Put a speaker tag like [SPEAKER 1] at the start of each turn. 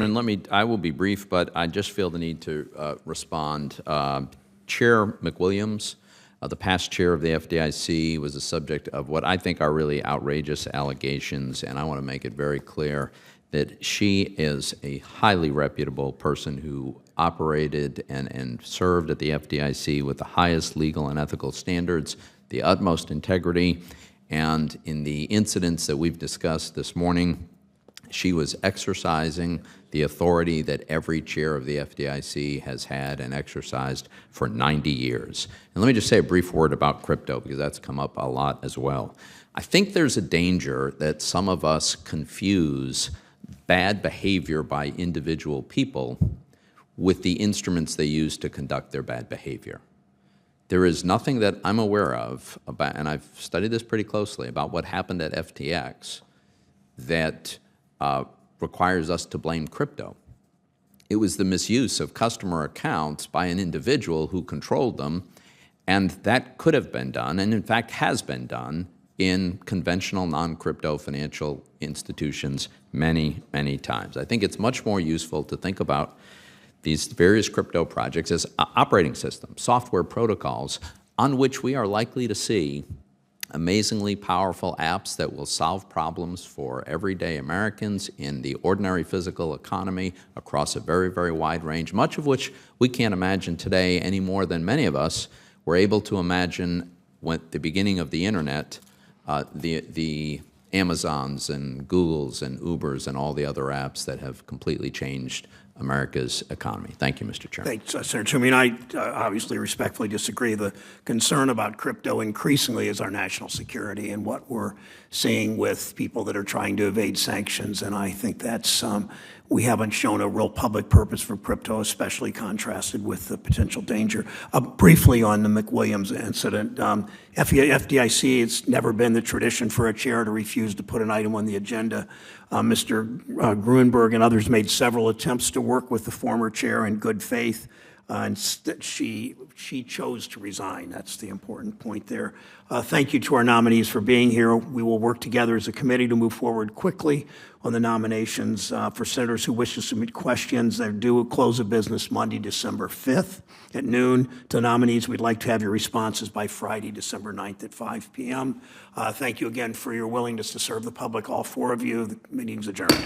[SPEAKER 1] And I will be brief, but I just feel the need to respond. Chair McWilliams, the past chair of the FDIC, was the subject of what I think are really outrageous allegations, and I want to make it very clear that she is a highly reputable person who operated and served at the FDIC with the highest legal and ethical standards, the utmost integrity, and in the incidents that we've discussed this morning, she was exercising the authority that every chair of the FDIC has had and exercised for 90 years. And let me just say a brief word about crypto, because that's come up a lot as well. I think there's a danger that some of us confuse bad behavior by individual people with the instruments they use to conduct their bad behavior. There is nothing that I'm aware of about, and I've studied this pretty closely, about what happened at FTX that requires us to blame crypto. It was the misuse of customer accounts by an individual who controlled them, and that could have been done, and in fact has been done, in conventional non-crypto financial institutions many, many times. I think it's much more useful to think about these various crypto projects as operating systems, software protocols, on which we are likely to see amazingly powerful apps that will solve problems for everyday Americans in the ordinary physical economy across a very, very wide range, much of which we can't imagine today any more than many of us were able to imagine at the beginning of the internet, the Amazons and Googles and Ubers and all the other apps that have completely changed America's economy. Thank you, Mr. Chairman.
[SPEAKER 2] Thanks, Senator Toomey. And I obviously respectfully disagree. The concern about crypto increasingly is our national security and what we're seeing with people that are trying to evade sanctions. And I think that's, we haven't shown a real public purpose for crypto, especially contrasted with the potential danger. Briefly on the McWilliams incident, FDIC, it's never been the tradition for a chair to refuse to put an item on the agenda. Mr. Gruenberg and others made several attempts to work with the former chair in good faith, and she chose to resign. That's the important point there. Thank you to our nominees for being here. We will work together as a committee to move forward quickly on the nominations. For senators who wish to submit questions, they're due at close of business Monday, December 5th at noon. To nominees, we'd like to have your responses by Friday, December 9th at 5 p.m. Thank you again for your willingness to serve the public, all four of you. The meeting's adjourned.